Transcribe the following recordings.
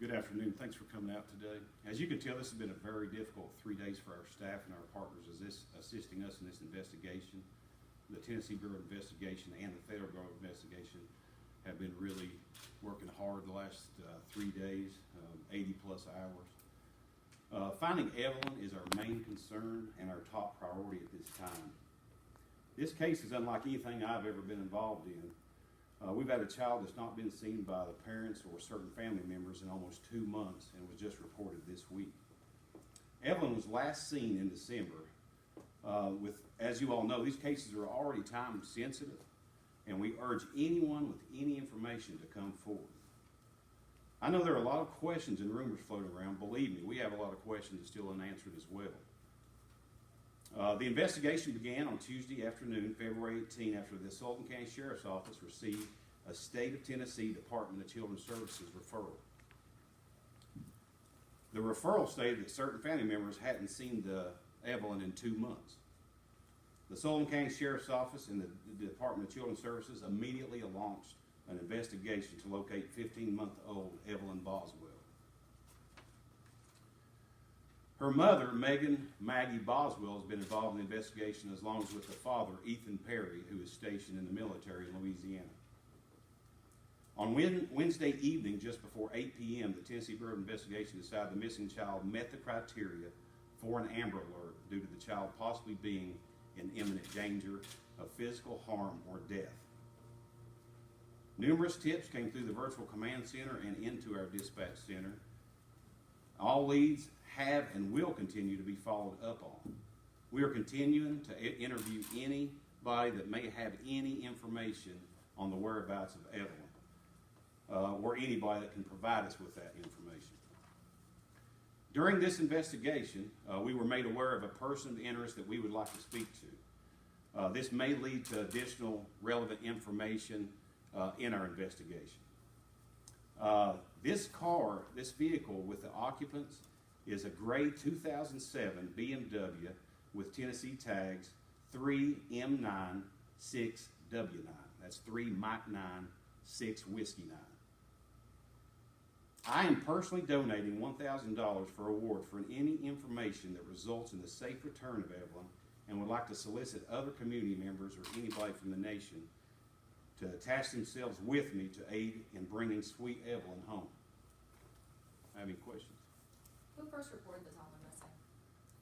Good afternoon. Thanks for coming out today. As you can tell, this has been a very difficult 3 days for our staff and our partners assisting us in this investigation. The Tennessee Bureau of Investigation and the Federal Bureau of Investigation have been really working hard the last 3 days, 80 plus hours. Finding Evelyn is our main concern and our top priority at this time. This case is unlike anything I've ever been involved in. We've had a child that's not been seen by the parents or certain family members in almost 2 months and was just reported this week. Evelyn was last seen in December. As you all know, these cases are already time sensitive, and we urge anyone with any information to come forward. I know there are a lot of questions and rumors floating around. Believe me, we have a lot of questions still unanswered as well. The investigation began on Tuesday afternoon, February 18, after the Sullivan County Sheriff's Office received a State of Tennessee Department of Children's Services referral. The referral stated that certain family members hadn't seen Evelyn in 2 months. The Sullivan County Sheriff's Office and the Department of Children's Services immediately launched an investigation to locate 15-month-old Evelyn Boswell. Her mother, Maggie Boswell, has been involved in the investigation as long as with the father, Ethan Perry, who is stationed in the military in Louisiana. On Wednesday evening, just before 8 p.m., the Tennessee Bureau of Investigation decided the missing child met the criteria for an Amber Alert due to the child possibly being in imminent danger of physical harm or death. Numerous tips came through the virtual command center and into our dispatch center. All leads have and will continue to be followed up on. We are continuing to interview anybody that may have any information on the whereabouts of Evelyn, or anybody that can provide us with that information. During this investigation, we were made aware of a person of interest that we would like to speak to. This may lead to additional relevant information in our investigation. This vehicle with the occupants is a gray 2007 BMW with Tennessee tags 3M9 6W9. That's 3 Mike 9 6 Whiskey 9. I am personally donating $1,000 for award for any information that results in the safe return of Evelyn, and would like to solicit other community members or anybody from the nation to attach themselves with me to aid in bringing sweet Evelyn home. Have any questions? Who first reported the toddler missing?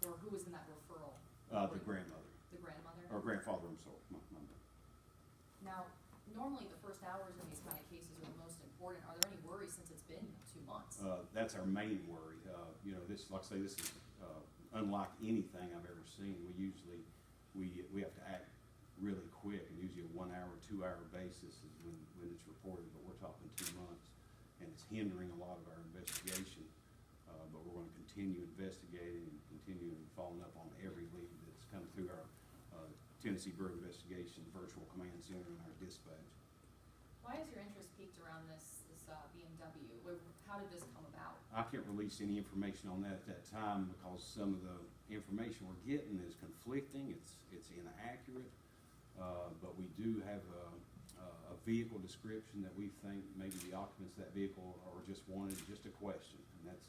Or who was in that referral? The grandmother. The grandmother? Or grandfather, I'm sorry. My bad. Now, normally the first hours in these kind of cases are the most important. Are there any worries since it's been 2 months? That's our main worry. This, like I say, this is unlike anything I've ever seen. We have to act really quick, and usually a 1 hour, 2 hour basis is when it's reported, but we're talking 2 months, and it's hindering a lot of our investigation. But we're going to continue investigating and continue following up on every lead that's come through our Tennessee Bureau of Investigation virtual command center and our dispatch. Why is your interest peaked around this BMW? How did this come about? I can't release any information on that at that time because some of the information we're getting is conflicting. It's inaccurate. But we do have a vehicle description that we think maybe the occupants of that vehicle are just wanted just a question, and that's,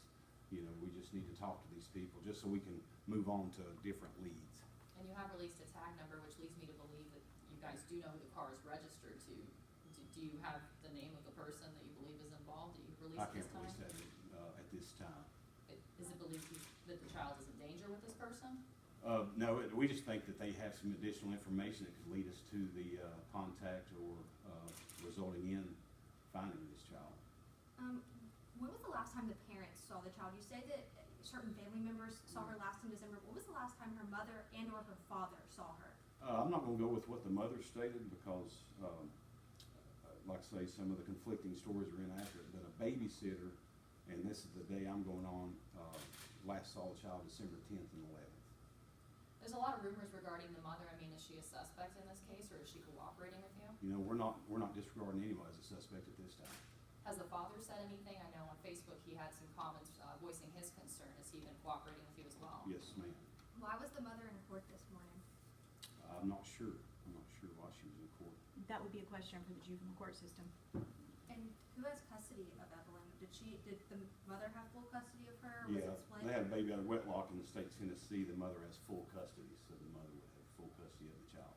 we just need to talk to these people just so we can move on to different leads. And you have released a tag number, which leads me to believe that you guys do know who the car is registered to. Do you have the name of the person that you believe is involved that you've released I this can't time? release that at this time. Is it believed that the child is in danger with this person? No, we just think that they have some additional information that could lead us to the contact or resulting in finding this child. When was the last time the parents saw the child? You say that certain family members saw her last in December. When was the last time her mother and or her father saw her? I'm not going to go with what the mother stated because, like I say, some of the conflicting stories are inaccurate. But a babysitter, and this is the day I'm going on, last saw the child December 10th and 11th. There's a lot of rumors regarding the mother. I mean, is she a suspect in this case, or is she cooperating with you? We're not disregarding anybody as a suspect at this time. Has the father said anything? I know on Facebook he had some comments voicing his concern. Has he been cooperating with you as well? Yes, ma'am. Why was the mother in court this morning? I'm not sure. I'm not sure why she was in court. That would be a question for the juvenile court system. And who has custody of Evelyn? Did did the mother have full custody of her, or was Yeah, it split? they had a baby out of wedlock in the state of Tennessee. The mother has full custody, so the mother would have full custody of the child.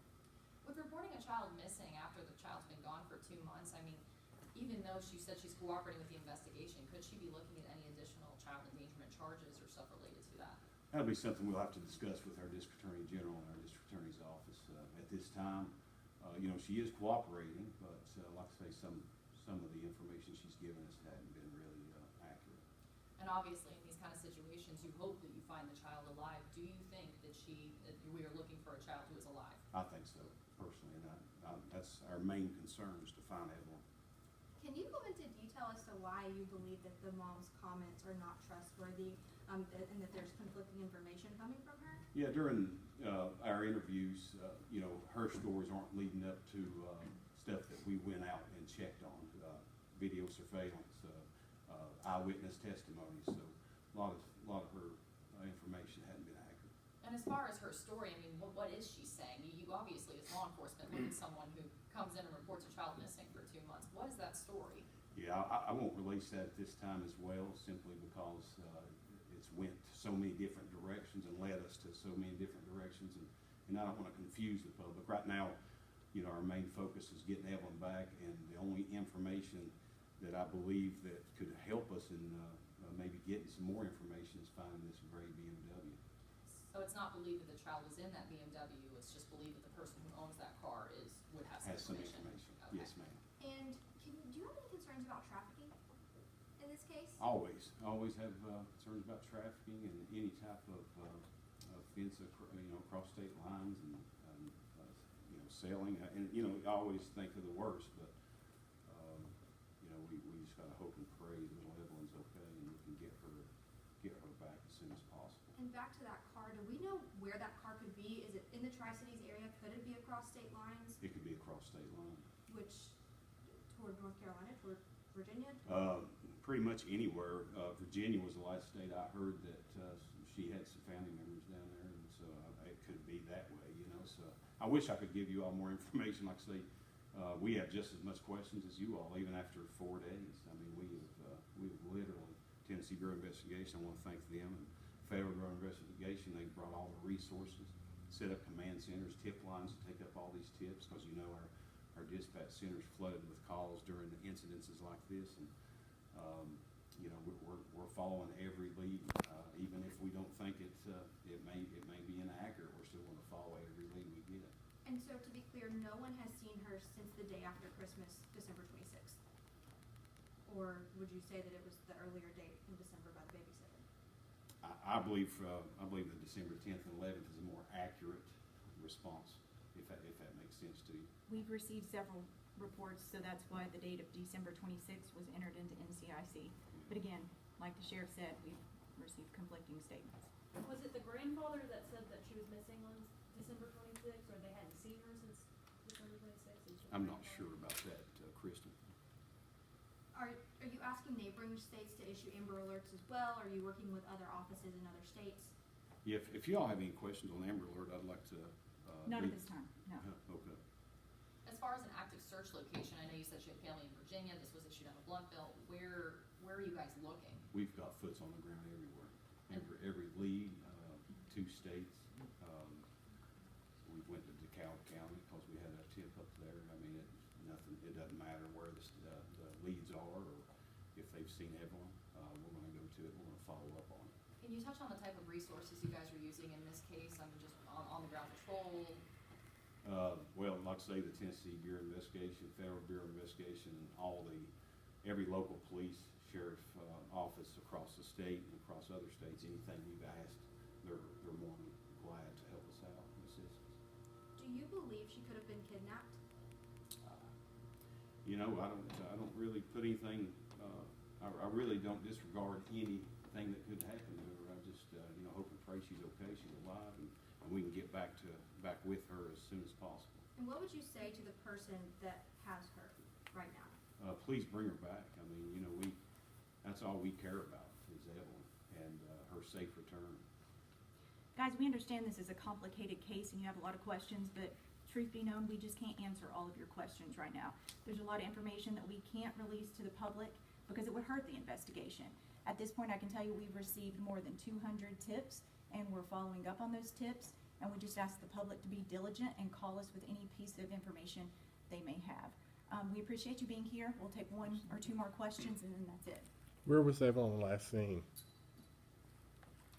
With reporting a child missing after the child's been gone for 2 months, I mean, even though she said she's cooperating with the investigation, could she be looking at any additional child endangerment charges or stuff related to that? That'll be something we'll have to discuss with our district attorney general and our district attorney's office. At this time, she is cooperating, but like I say, some of the information she's given us hadn't been really accurate. And obviously, in these kind of situations, you hope that you find the child alive. Do you think that we are looking for a child who is alive? I think so, personally, and that's our main concern, is to find Evelyn. Can you go into detail as to why you believe that the mom's comments are not trustworthy, and that there's conflicting information coming from her? Yeah, during our interviews, her stories aren't leading up to stuff that we went out and checked on, video surveillance, eyewitness testimony. So a lot of her information hadn't been accurate. And as far as her story, I mean, what is she saying? You obviously, as law enforcement, look at someone who comes in and reports a child missing for 2 months. What is that story? Yeah, I won't release that at this time as well, simply because it's went so many different directions and led us to so many different directions, and I don't want to confuse the public. Right now, our main focus is getting Evelyn back, and the only information that I believe that could help us in maybe getting some more information is finding this gray BMW. So it's not believed that the child was in that BMW, it's just believed that the person who owns that car would have Has some information. information. Okay. Yes, ma'am. And do you have any concerns about trafficking in this case? Always have concerns about trafficking and any type of offense, across state lines and selling. And I always think of the worst, but we just gotta hope and pray that little Evelyn's okay and we can get her back as soon as possible. And back to that car, do we know where that car could be? Is it in the Tri-Cities area? Could it be across state lines? It could be across state lines. Which, toward North Carolina, toward Virginia? Pretty much anywhere. Virginia was the last state I heard that she had some family members down there, and so it could be that way, So I wish I could give you all more information. Like I say, we have just as much questions as you all, even after 4 days. I mean, we have literally, Tennessee Bureau of Investigation, I want to thank them, and Federal Bureau of Investigation, they brought all the resources, set up command centers, tip lines to take up all these tips, because our dispatch centers flooded with calls during the incidences like this, and we're following every lead, even if we don't think it may be inaccurate. We're still going to follow every lead we get. And so, to be clear, no one has seen her since the day after Christmas, December 26th? Or would you say that it was the earlier date in December by the babysitter? I believe that December 10th and 11th is a more accurate response, if that makes sense to you. We've received several reports, so that's why the date of December 26th was entered into NCIC. But again, like the sheriff said, we've received conflicting statements. Was it the grandfather that said that she was missing on December 26th, or they hadn't seen her since December 26th? I'm not sure about that, Kristen. Are you asking neighboring states to issue Amber Alerts as well? Are you working with other offices in other states? Yeah, if you all have any questions on Amber Alert, I'd like to. Not at this time, no. Okay. As far as an active search location, I know you said she had family in Virginia, this was issued out of Bluntville. Where are you guys looking? We've got foots on the ground everywhere. Every lead, 2 states. We went to DeKalb County because we had a tip up there. I mean, it doesn't matter where the leads are or if they've seen Evelyn. We're going to go to it. We're going to follow up on it. Can you touch on the type of resources you guys are using in this case? I mean, just on the ground patrol? Well, like I say, the Tennessee Bureau of Investigation, Federal Bureau of Investigation, and every local police, sheriff office across the state and across other states, anything we've asked, they're more than glad to help us out and assist us. Do you believe she could have been kidnapped? I don't really put anything. I really don't disregard anything that could happen to her. I just hope and pray she's okay, she's alive, and we can get back with her as soon as possible. And what would you say to the person that has her right now? Please bring her back. I mean, that's all we care about is Evelyn and her safe return. Guys, we understand this is a complicated case and you have a lot of questions, but truth be known, we just can't answer all of your questions right now. There's a lot of information that we can't release to the public. because it would hurt the investigation. At this point, I can tell you we've received more than 200 tips, and we're following up on those tips, and we just ask the public to be diligent and call us with any piece of information they may have. We appreciate you being here. We'll take one or two more questions, and then that's it. Where was Evelyn last seen?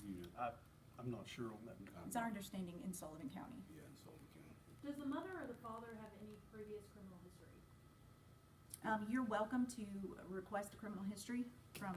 You know, I'm not sure on that. It's our understanding in Sullivan County. yeah, in Sullivan County. Does the mother or the father have any previous criminal history? You're welcome to request a criminal history from